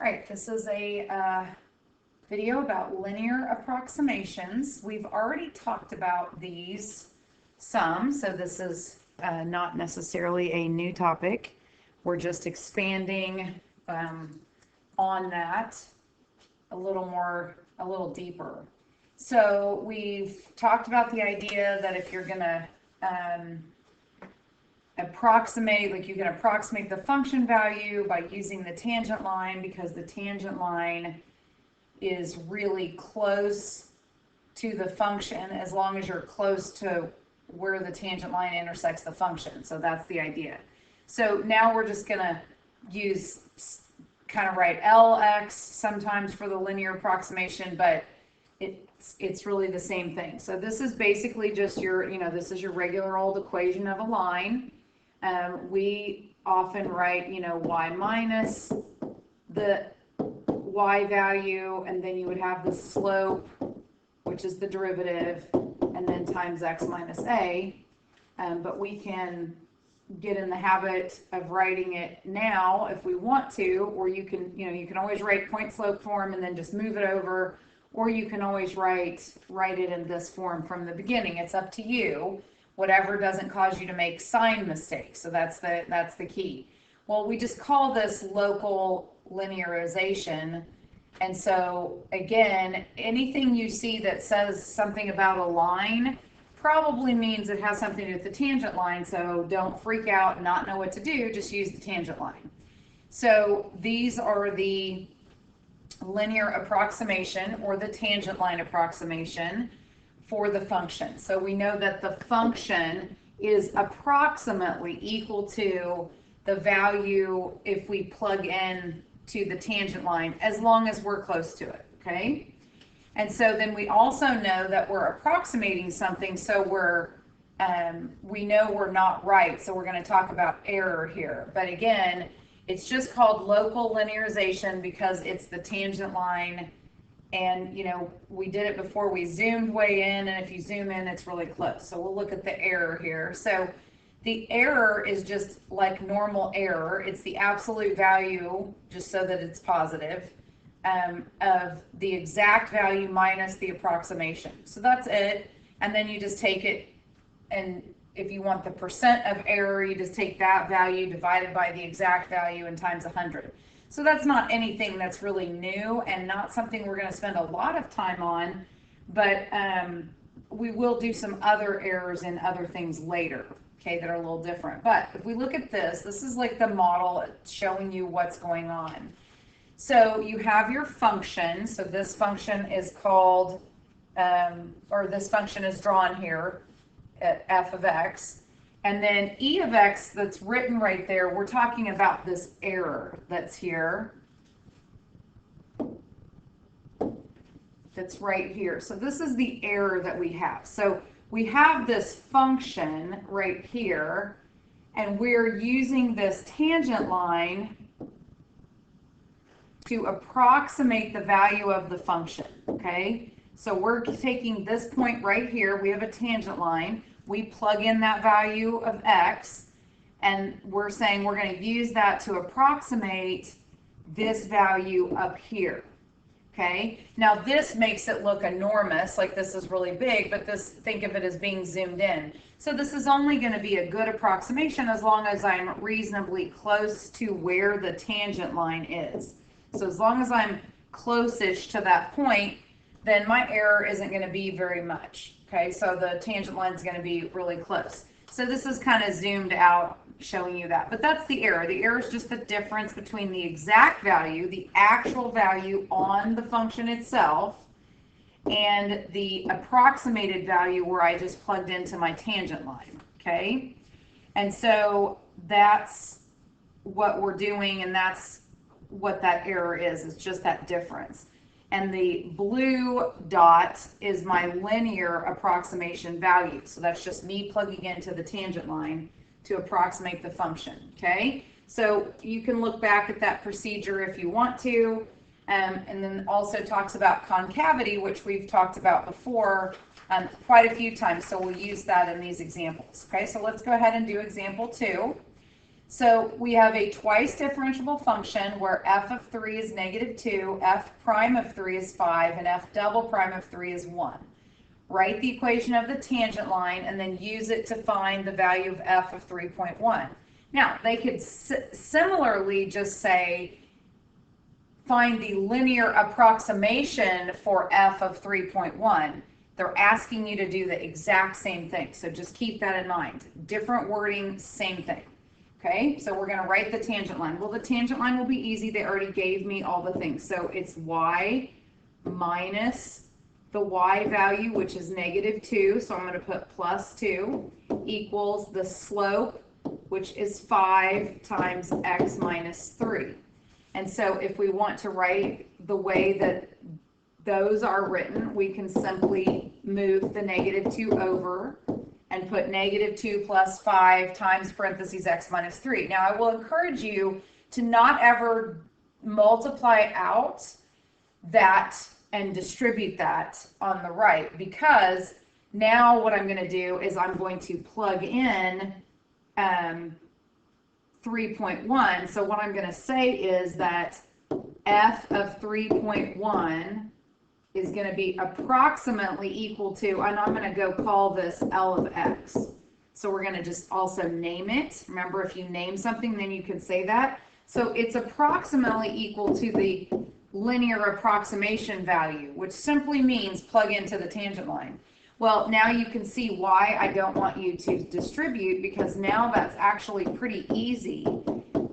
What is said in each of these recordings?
right, this is a video about linear approximations. We've already talked about these some, so this is not necessarily a new topic. We're just expanding on that a little deeper. So we've talked about the idea that if you're going to approximate, like you can approximate the function value by using the tangent line, because the tangent line is really close to the function as long as you're close to where the tangent line intersects the function. So that's the idea. So now we're just going to use kind of write Lx sometimes for the linear approximation, but it's really the same thing. So this is basically just your, this is your regular old equation of a line. We often write, y minus the y value, and then you would have the slope, which is the derivative, and then times x minus a. But we can get in the habit of writing it now if we want to, or you can always write point slope form and then just move it over, or you can always write it in this form from the beginning. It's up to you. Whatever doesn't cause you to make sign mistakes. So that's the key. Well, we just call this local linearization. And so again, anything you see that says something about a line probably means it has something to do with the tangent line. So don't freak out and not know what to do. Just use the tangent line. So these are the linear approximation or the tangent line approximation for the function. So we know that the function is approximately equal to the value if we plug in to the tangent line, as long as we're close to it, okay? And so then we also know that we're approximating something, so we know we're not right, so we're going to talk about error here. But again, it's just called local linearization because it's the tangent line. And, we did it before we zoomed way in, and if you zoom in, it's really close. So we'll look at the error here. So the error is just like normal error. It's the absolute value, just so that it's positive, of the exact value minus the approximation. So that's it. And then you just take it, and if you want the percent of error, you just take that value divided by the exact value and times 100. So that's not anything that's really new and not something we're going to spend a lot of time on, but we will do some other errors in other things later, okay, that are a little different. But if we look at this is like the model showing you what's going on. So you have your function. So this function is called, or this function is drawn here at f of x. And then e of x that's written right there, we're talking about this error that's here. That's right here. So this is the error that we have. So we have this function right here, and we're using this tangent line to approximate the value of the function, okay? So we're taking this point right here. We have a tangent line. We plug in that value of x, and we're saying we're going to use that to approximate this value up here, okay? Now this makes it look enormous, like this is really big, but think of it as being zoomed in. So this is only going to be a good approximation as long as I'm reasonably close to where the tangent line is. So as long as I'm close-ish to that point, then my error isn't going to be very much. Okay, so the tangent line is going to be really close. So this is kind of zoomed out, showing you that. But that's the error. The error is just the difference between the exact value, the actual value on the function itself, and the approximated value where I just plugged into my tangent line. Okay, and so that's what we're doing, and that's what that error is. It's just that difference. And the blue dot is my linear approximation value. So that's just me plugging into the tangent line to approximate the function, okay? So you can look back at that procedure if you want to. And then also talks about concavity, which we've talked about before quite a few times. So we'll use that in these examples, okay? So let's go ahead and do example 2. So we have a twice differentiable function where f of 3 is -2, f prime of 3 is 5, and f double prime of 3 is 1. Write the equation of the tangent line and then use it to find the value of f of 3.1. Now, they could similarly just say, find the linear approximation for f of 3.1. They're asking you to do the exact same thing, so just keep that in mind. Different wording, same thing. Okay, so we're going to write the tangent line. Well, the tangent line will be easy. They already gave me all the things. So it's y minus the y value, which is -2, so I'm going to put +2, equals the slope, which is 5 times x minus 3. And so if we want to write the way that those are written, we can simply move the -2 over and put -2 plus 5 times parentheses x minus 3. Now, I will encourage you to not ever multiply out that and distribute that on the right, because now what I'm going to do is I'm going to plug in 3.1. So what I'm going to say is that f of 3.1 is going to be approximately equal to, and I'm going to go call this L of x. So we're going to just also name it. Remember, if you name something, then you can say that. So it's approximately equal to the linear approximation value, which simply means plug into the tangent line. Well, now you can see why I don't want you to distribute, because now that's actually pretty easy,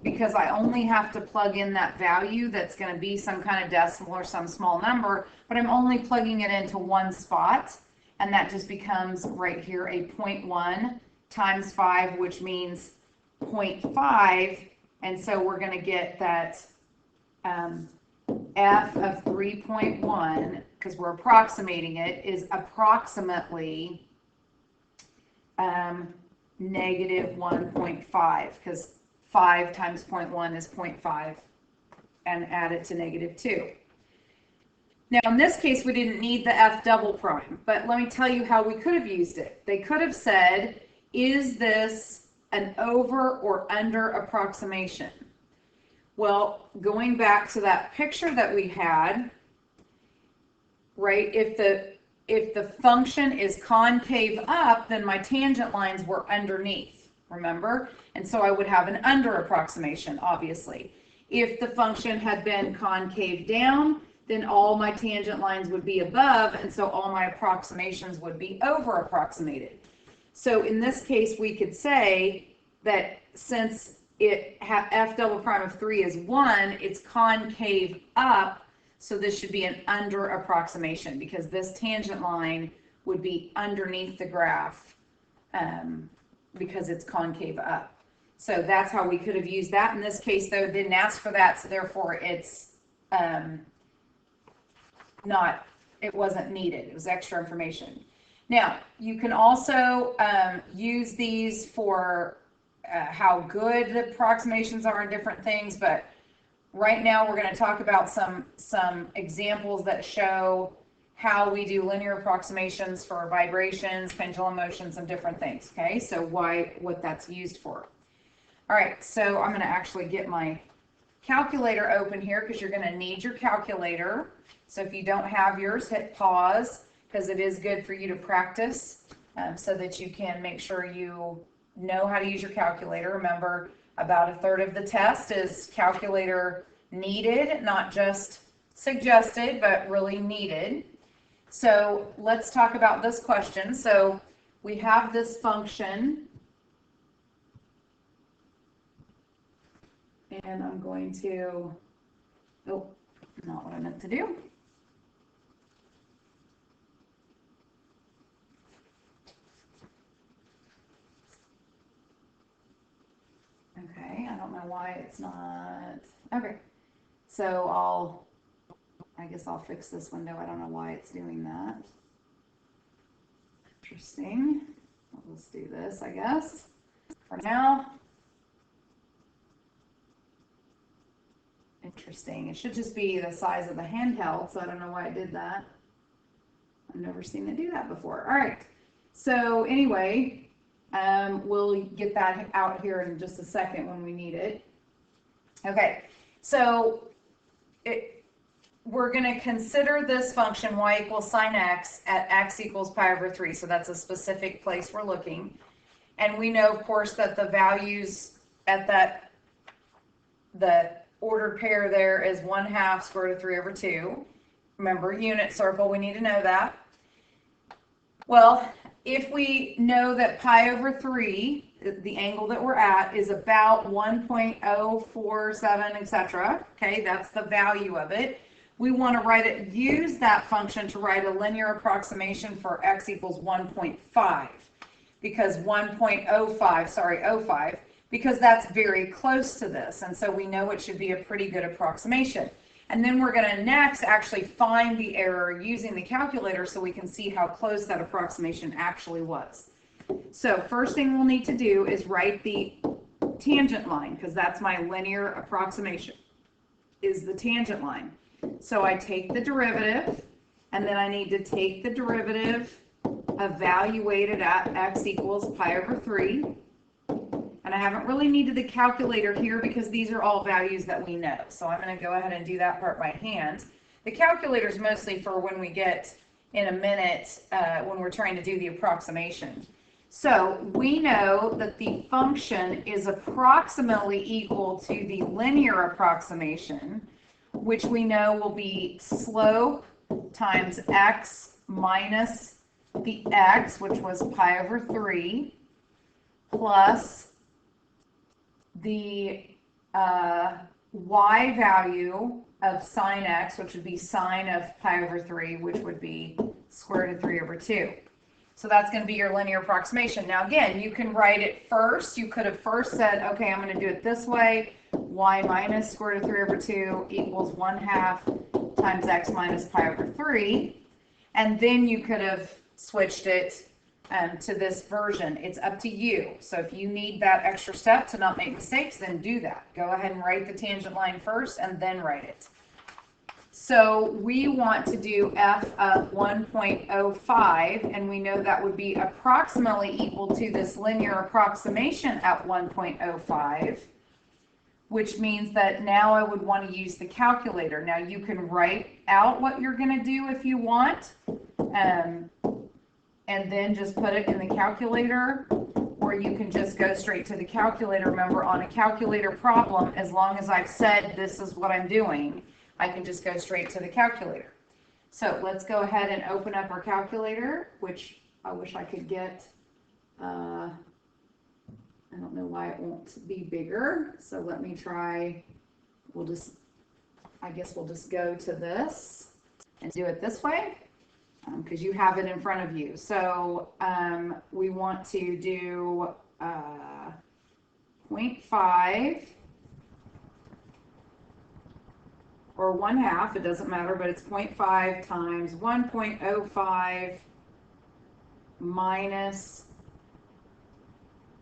because I only have to plug in that value that's going to be some kind of decimal or some small number, but I'm only plugging it into one spot, and that just becomes right here a 0.1 times 5, which means 0.5, and so we're going to get that f of 3.1, because we're approximating it, is approximately -1.5, because 5 times 0.1 is 0.5, and add it to -2. Now, in this case, we didn't need the f double prime, but let me tell you how we could have used it. They could have said, is this an over or under approximation? Well, going back to that picture that we had, right, if the function is concave up, then my tangent lines were underneath, remember? And so I would have an under approximation, obviously. If the function had been concave down, then all my tangent lines would be above, and so all my approximations would be over approximated. So in this case, we could say that since f double prime of 3 is 1, it's concave up, so this should be an under approximation, because this tangent line would be underneath the graph because it's concave up. So that's how we could have used that. In this case, though, it didn't ask for that, so therefore it's it wasn't needed. It was extra information. Now, you can also use these for how good the approximations are in different things, but right now we're going to talk about some examples that show how we do linear approximations for vibrations, pendulum motions, and different things. Okay, so what that's used for. All right, so I'm going to actually get my calculator open here, because you're going to need your calculator. So if you don't have yours, hit pause, because it is good for you to practice so that you can make sure you know how to use your calculator. Remember, about a third of the test is calculator needed, not just suggested, but really needed. So let's talk about this question. So we have this function, and I'm going to, oh, not what I meant to do. Okay, I don't know why it's not, okay. So I guess I'll fix this window. I don't know why it's doing that. Interesting. Let's do this, I guess, for now. Interesting. It should just be the size of the handheld, so I don't know why it did that. I've never seen it do that before. All right. So anyway, We'll get that out here in just a second when we need it. Okay, so we're going to consider this function y equals sine x at x equals pi over 3. So that's a specific place we're looking. And we know, of course, that the values at the ordered pair there is 1/2 square root of 3 over 2. Remember, unit circle, we need to know that. Well, if we know that pi over 3, the angle that we're at, is about 1.047, etc., okay, that's the value of it. We want to use that function to write a linear approximation for x equals 1.5, because 0.5, because that's very close to this, and so we know it should be a pretty good approximation. And then we're going to next actually find the error using the calculator so we can see how close that approximation actually was. So first thing we'll need to do is write the tangent line, because that's my linear approximation, is the tangent line. So I take the derivative, and then I need to take the derivative evaluated at x equals pi over 3. And I haven't really needed the calculator here because these are all values that we know. So I'm going to go ahead and do that part by hand. The calculator is mostly for when we get in a minute when we're trying to do the approximation. So we know that the function is approximately equal to the linear approximation, which we know will be slope times x minus the x, which was pi over 3, plus the y value of sine x, which would be sine of pi over 3, which would be square root of 3 over 2. So that's going to be your linear approximation. Now again, you can write it first. You could have first said, okay, I'm going to do it this way. Y minus square root of 3 over 2 equals 1/2 times x minus pi over 3. And then you could have switched it to this version. It's up to you. So if you need that extra step to not make mistakes, then do that. Go ahead and write the tangent line first and then write it. So we want to do f of 1.05, and we know that would be approximately equal to this linear approximation at 1.05, which means that now I would want to use the calculator. Now you can write out what you're going to do if you want, and then just put it in the calculator, or you can just go straight to the calculator. Remember, on a calculator problem, as long as I've said this is what I'm doing, I can just go straight to the calculator. So let's go ahead and open up our calculator, which I wish I could get. I don't know why it won't be bigger. So let me try. I guess we'll just go to this and do it this way, because you have it in front of you. So we want to do 0.5 or 1/2, it doesn't matter, but it's 0.5 times 1.05 minus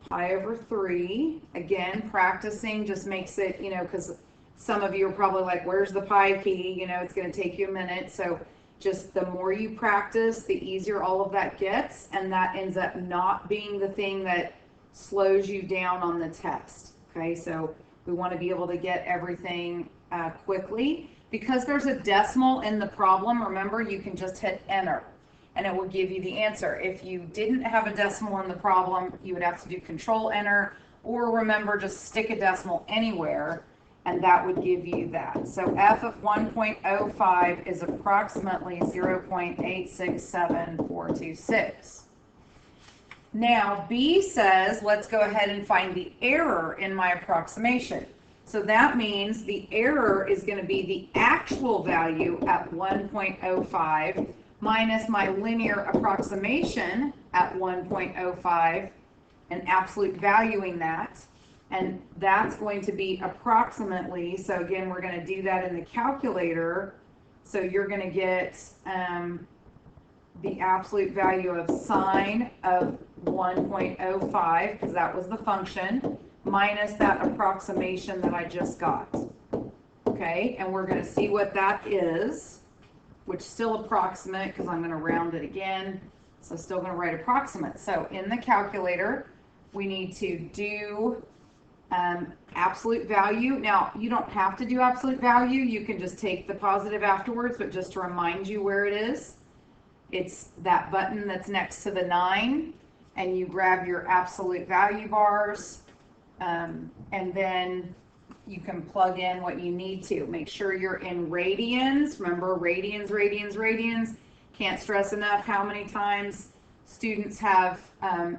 pi over 3. Again, practicing just makes it, because some of you are probably like, where's the pi key? It's going to take you a minute. So just the more you practice, the easier all of that gets, and that ends up not being the thing that slows you down on the test. Okay, so we want to be able to get everything quickly. Because there's a decimal in the problem, remember, you can just hit enter and it will give you the answer. If you didn't have a decimal in the problem, you would have to do control enter, or remember, just stick a decimal anywhere and that would give you that. So f of 1.05 is approximately 0.867426. Now B says, let's go ahead and find the error in my approximation. So that means the error is going to be the actual value at 1.05 minus my linear approximation at 1.05 and absolute valuing that. And that's going to be approximately, so again, we're going to do that in the calculator. So you're going to get the absolute value of sine of 1.05, because that was the function, minus that approximation that I just got. Okay, and we're going to see what that is, which is still approximate because I'm going to round it again. So still going to write approximate. So in the calculator, we need to do absolute value. Now, you don't have to do absolute value. You can just take the positive afterwards, but just to remind you where it is, it's that button that's next to the 9, and you grab your absolute value bars, and then you can plug in what you need to. Make sure you're in radians. Remember, radians, radians, radians. Can't stress enough how many times students have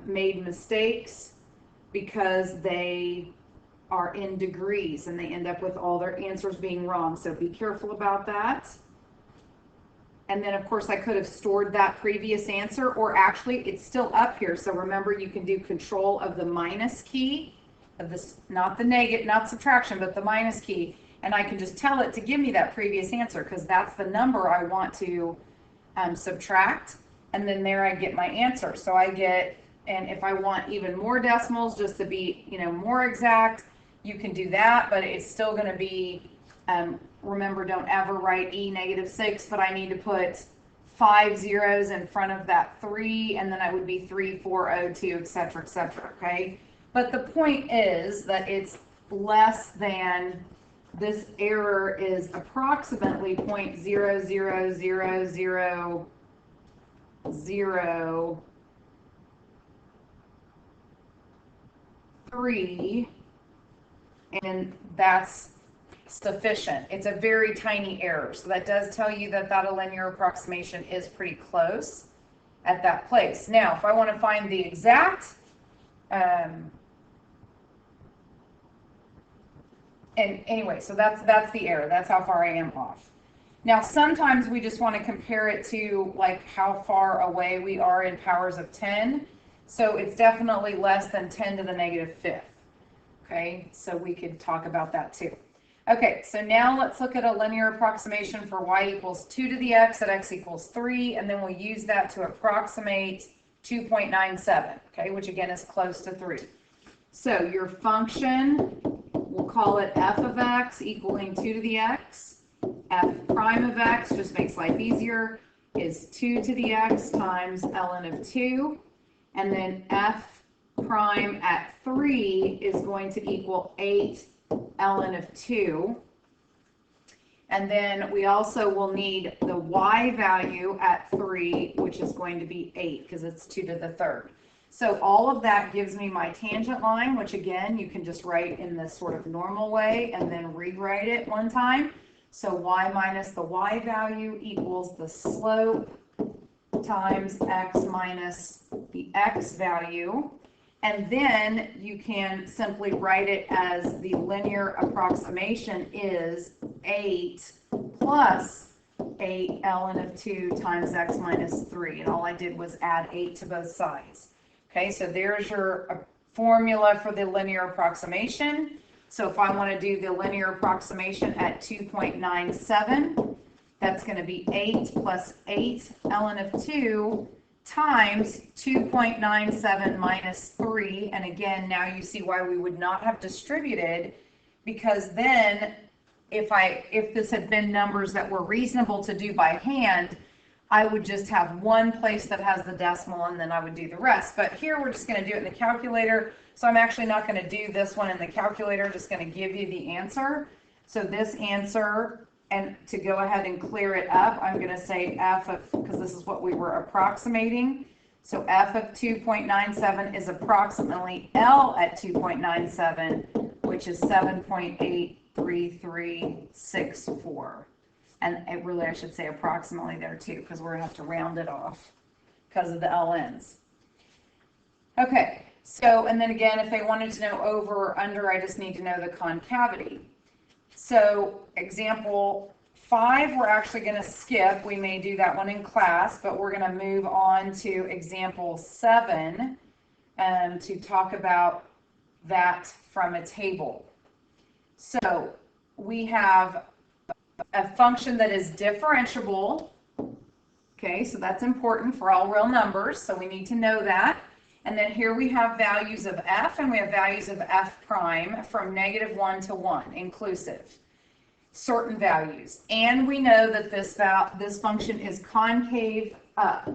made mistakes because they are in degrees and they end up with all their answers being wrong. So be careful about that. And then, of course, I could have stored that previous answer, or actually it's still up here. So remember, you can do control of the minus key of this, not the negative, not subtraction, but the minus key. And I can just tell it to give me that previous answer because that's the number I want to subtract. And then there I get my answer. So I get, and if I want even more decimals just to be, more exact, you can do that, but it's still going to be, remember, don't ever write E-6, but I need to put 5 zeros in front of that 3, and then I would be 3, 4, 0, 2, etc., etc., okay? But the point is that it's less than, this error is approximately 0.000003, and that's sufficient. It's a very tiny error, so that does tell you that a linear approximation is pretty close at that place. Now, if I want to find the exact, and anyway, so that's the error. That's how far I am off. Now, sometimes we just want to compare it to like how far away we are in powers of 10. So it's definitely less than 10 to the -5th. Okay, so we could talk about that too. Okay, so now let's look at a linear approximation for y equals 2 to the x at x equals 3, and then we'll use that to approximate 2.97, okay, which again is close to 3. So your function, we'll call it f of x equaling 2 to the x. F prime of x, just makes life easier, is 2 to the x times ln of 2, and then f prime at 3 is going to equal 8 ln of 2. And then we also will need the y value at 3, which is going to be 8 because it's 2 to the 3rd. So all of that gives me my tangent line, which again, you can just write in this sort of normal way and then rewrite it one time. So y minus the y value equals the slope times x minus the x value. And then you can simply write it as the linear approximation is 8 plus 8 ln of 2 times x minus 3. And all I did was add 8 to both sides. Okay, so there's your formula for the linear approximation. So if I want to do the linear approximation at 2.97, that's going to be 8 plus 8 ln of 2 times 2.97 minus 3. And again, now you see why we would not have distributed, because then if this had been numbers that were reasonable to do by hand, I would just have one place that has the decimal and then I would do the rest. But here we're just going to do it in the calculator. So I'm actually not going to do this one in the calculator, just going to give you the answer. So this answer, and to go ahead and clear it up, I'm going to say f of, because this is what we were approximating. So f of 2.97 is approximately L at 2.97, which is 7.83364. And it really, I should say approximately there too, because we're going to have to round it off because of the LNs. Okay, so, and then again, if they wanted to know over or under, I just need to know the concavity. So example 5, we're actually going to skip. We may do that one in class, but we're going to move on to example 7 to talk about that from a table. So we have a function that is differentiable. Okay, so that's important for all real numbers, so we need to know that. And then here we have values of f, and we have values of f prime from -1 to 1, inclusive, certain values. And we know that this function is concave up.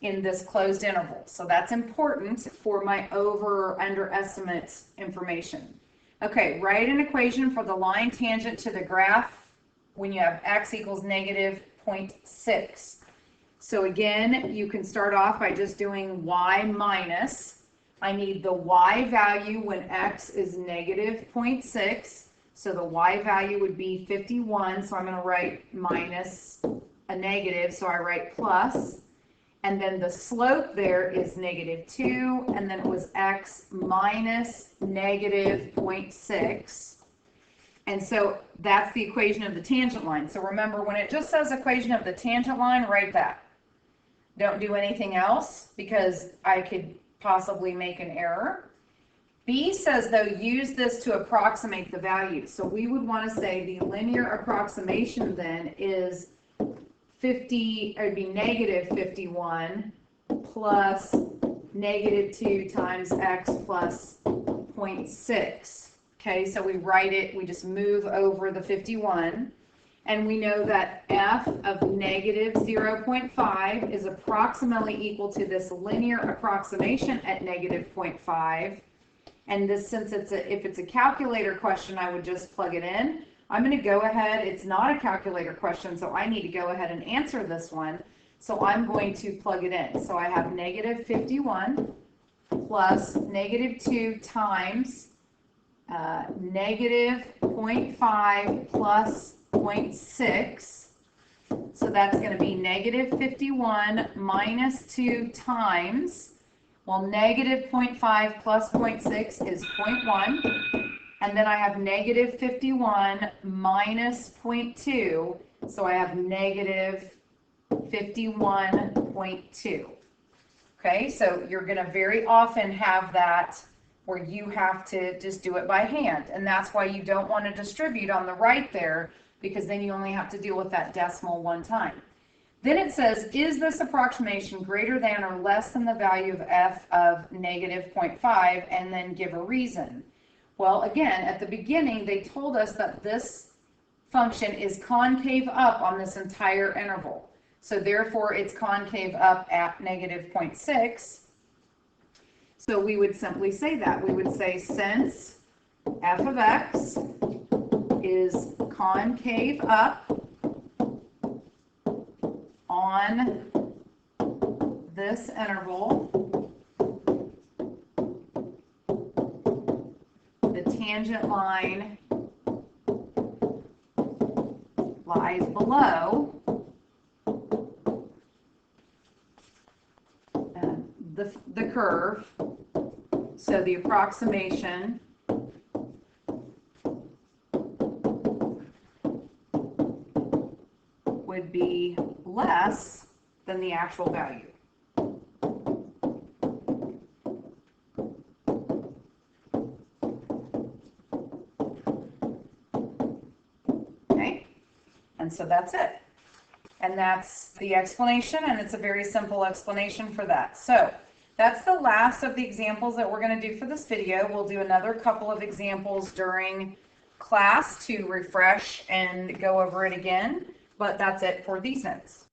in this closed interval. So that's important for my over or under estimates information. Okay, write an equation for the line tangent to the graph when you have x equals negative 0.6. So again, you can start off by just doing y minus. I need the y value when x is negative 0.6. So the y value would be 51. So I'm going to write minus a negative. So I write plus. And then the slope there is negative 2. And then it was x minus negative 0.6. And so that's the equation of the tangent line. So remember, when it just says equation of the tangent line, write that. Don't do anything else because I could possibly make an error. B says, though, use this to approximate the value. So we would want to say the linear approximation then is 50, it would be negative 51 plus negative 2 times x plus 0.6. Okay, so we write it, we just move over the 51. And we know that f of negative 0.5 is approximately equal to this linear approximation at negative 0.5. And this, since if it's a calculator question, I would just plug it in. I'm going to go ahead, it's not a calculator question, so I need to go ahead and answer this one. So I'm going to plug it in. So I have negative 51 plus negative 2 times negative 0.5 plus 0.6. So that's going to be negative 51 minus 2 times, well, negative 0.5 plus 0.6 is 0.1. And then I have negative 51 minus 0.2. So I have negative 51.2. Okay, so you're going to very often have that where you have to just do it by hand. And that's why you don't want to distribute on the right there, because then you only have to deal with that decimal one time. Then it says, is this approximation greater than or less than the value of f of negative 0.5, and then give a reason. Well, again, at the beginning, they told us that this function is concave up on this entire interval. So therefore, it's concave up at negative 0.6. So we would simply say that. We would say, since f of x is concave up on this interval, the tangent line lies below the curve, so the approximation would be less than the actual value. Okay, and so that's it. And that's the explanation, and it's a very simple explanation for that. So that's the last of the examples that we're going to do for this video. We'll do another couple of examples during class to refresh and go over it again, but that's it for these notes.